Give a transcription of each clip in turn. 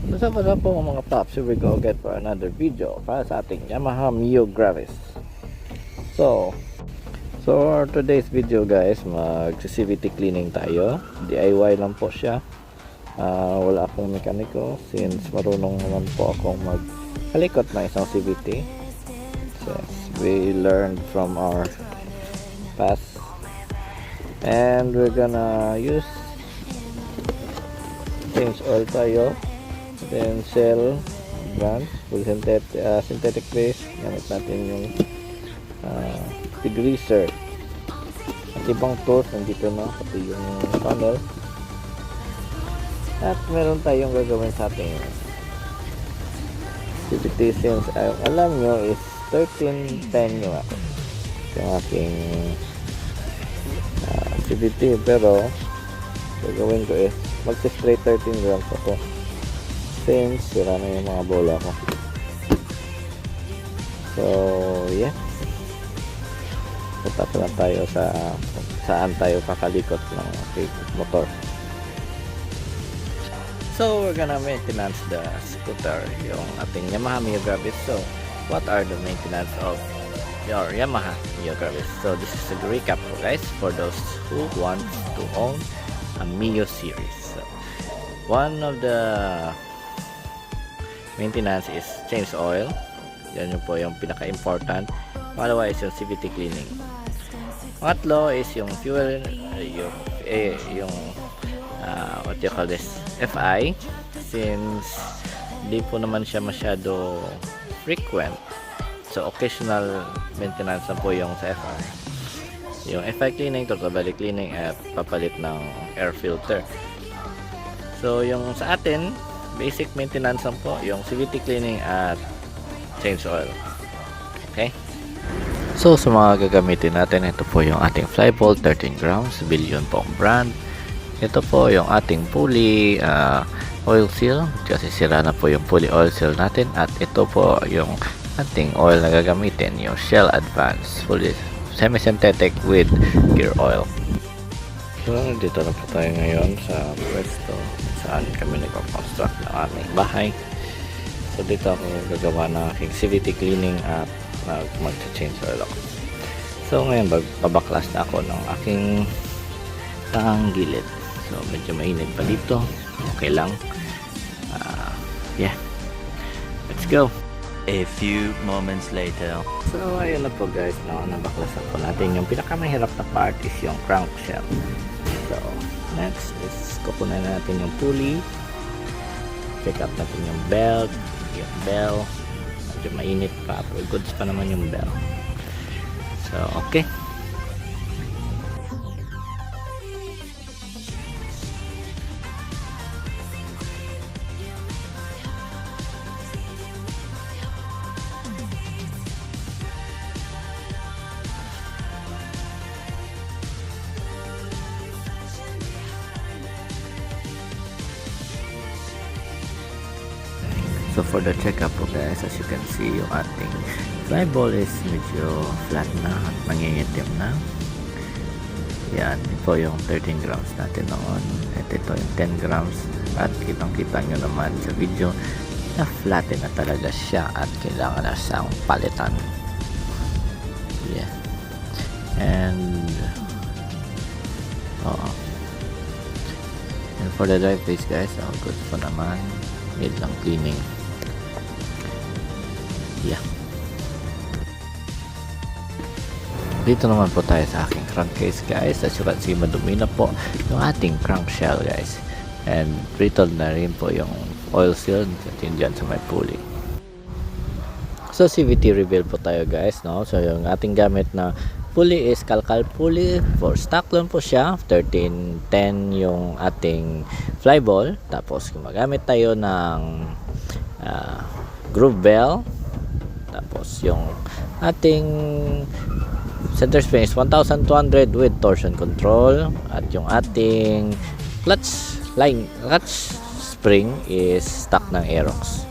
What's up po mga paps, here we go again for another video para sa ating Yamaha Mio Gravis. So for today's video guys, mag-CVT cleaning tayo. DIY lang po siya. Wala akong mekaniko since marunong naman po akong magkalikot ng isang CVT. So we learned from our past, and we're gonna use change oil tayo, then shell brand full synthetic base. Gamit natin yung degreaser at ibang tools nandito na, pati yung funnel, at meron tayong gagawin sa ating CVT. Since alam nyo is 1310 yung aking CVT, pero gagawin ko is magsi-spray 13 grams ako since sira na yung mga bola ko. So yeah, punta na tayo sa saan tayo kakalikot ng motor. So we're gonna maintenance the scooter, yung ating Yamaha Mio Gravis. So what are the maintenance of your Yamaha Mio Gravis? So this is a recap guys for those who want to own a Mio series. So one of the maintenance is change oil. Yan yung po yung pinaka-important. Pangalawa is yung CVT cleaning. Pangatlo is yung fuel, yung what you call this, FI. Since di po naman siya masyado frequent, so occasional maintenance na po yung sa FI. Yung FI cleaning, total body cleaning, at papalit ng air filter. So yung sa atin, basic maintenance lang po yung CVT cleaning at change oil. Okay? So sa mga gagamitin natin, ito po yung ating flyball 13 grams, Billion po ang brand. Ito po yung ating pulley oil seal, kasi sira na po yung pulley oil seal natin. At ito po yung ating oil na gagamitin, yung Shell Advance fully semi-synthetic with gear oil. So dito na po tayo ngayon sa pwesto saan kami nagpa-construct ng aming bahay. So dito ako gagawa ng aking CVT cleaning at mag-change oil ako. So ngayon babaklas na ako ng aking gilid. So medyo mainit pa dito, okay lang. Yeah, let's go. A few moments later. So ayun na po guys, nabaklasan po natin. Yung pinakamahirap na part is yung crankshell. So next is kukunan natin yung pulley, check up natin yung belt, yung bell. Medyo mainit pa, pero goods pa naman yung bell. So okay. So for the checkup po guys, as you can see, yung ating flyball is medyo flat na at nangingitim na. Yan, ito yung 13 grams natin noon. At ito yung 10 grams. At kitang kita nyo naman sa video na flatten na talaga siya at kailangan na siyang palitan. Yeah. And and for the drive face guys, all good po naman. Need lang cleaning. Yeah. Dito naman po tayo sa aking crankcase guys. As you can see, madumi na po yung ating crankshell guys. And brittle na rin po yung oil seal natin dyan sa may pulley. So CVT reveal po tayo guys, no? So yung ating gamit na pulley is Kalkal pulley. For stock lang po siya, 1310 yung ating flyball. Tapos gumagamit tayo ng groove bell. Tapos yung ating center spring is 1200 with torsion control. At yung ating clutch spring is stock ng Aerox.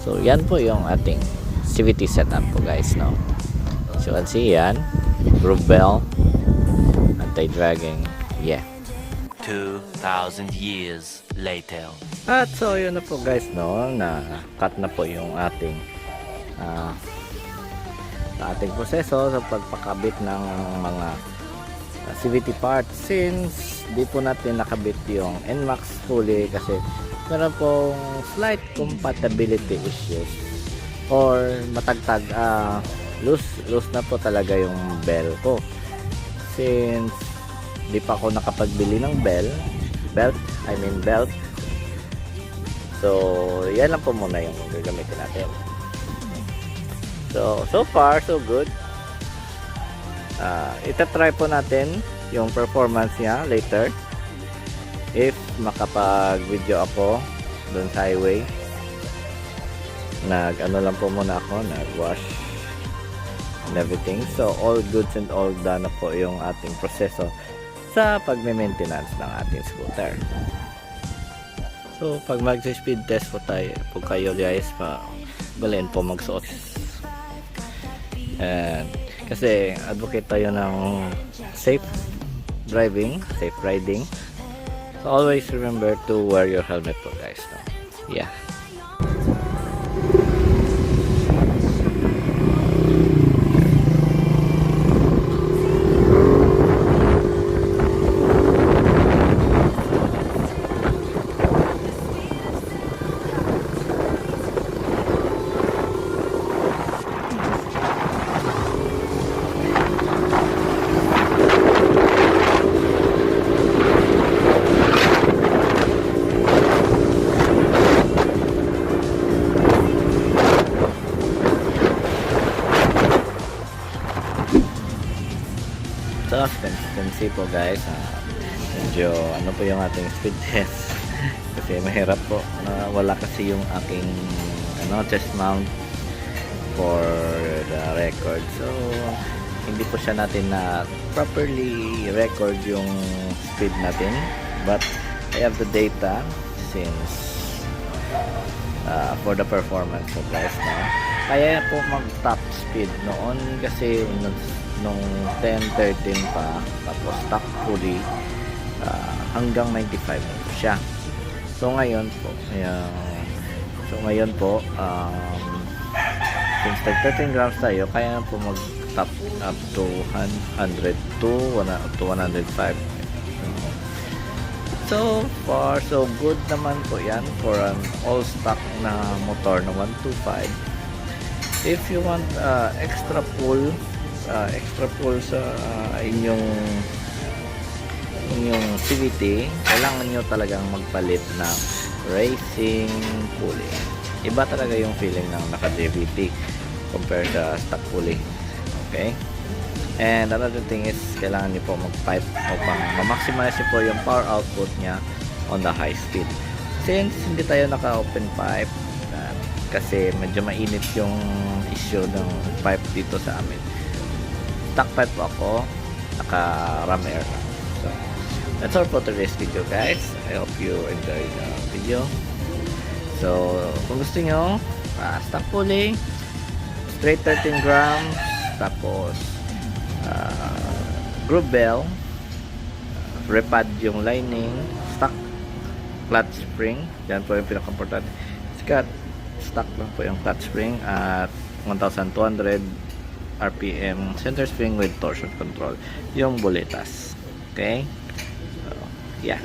So yan po yung ating CVT setup po guys, no? So you can see yan, groove bell, anti-dragging, yeah. 2,000 years later. At so yun na po guys, no, na cut na po yung ating proseso sa pagpakabit ng mga CVT parts, since di po natin nakabit yung NMAX pulley kasi meron pong slight compatibility issues or matagtag, loose na po talaga yung bell ko, since di pa ako nakapagbili ng belt. So yan lang po muna yung gagamitin natin. So far so good. Itatry po natin yung performance niya later if makapag video ako dun sa highway. Ano lang po muna ako, nag wash and everything. So all goods and all done na po yung ating proseso sa pagme-maintenance ng ating scooter. So pag mag-speed test po kayo guys, balain po magsuot. And kasi advocate tayo ng safe driving, safe riding. So always remember to wear your helmet po guys. No? Yeah. So, consistency po guys, medyo ano po yung ating speed test kasi mahirap po na wala kasi yung aking chest mount for the record, so hindi po siya natin na properly record yung speed natin, but I have the data since for the performance so guys, no? Kaya po mag top speed noon kasi nung 10-13 pa, tapos stock pulley hanggang 95 po siya. So ngayon po since 13 grams tayo, kaya po mag top up to 100 to 105. So far so good naman po yan for an all stock na motor na 125. If you want extra pull sa inyong CVT, kailangan nyo talagang magpalit ng racing pulley. Iba talaga yung feeling ng naka CVT compared sa stock pulley. Okay, and another thing is kailangan nyo po mag-pipe upang ma-maximize nyo po yung power output nya on the high speed. Since hindi tayo naka-open pipe kasi medyo mainit yung issue ng pipe dito sa amin, stock pipe po ako, naka ram air. So that's all for today's video guys. I hope you enjoyed the video. So kung gusto nyo, stock pulley, straight 13 grams, tapos groove bell, repad yung lining, stock clutch spring, yan po yung pinaka-importante. Stock lang po yung clutch spring at 1,200 RPM center spring with torsion control, yung boletas. Okay, so yeah.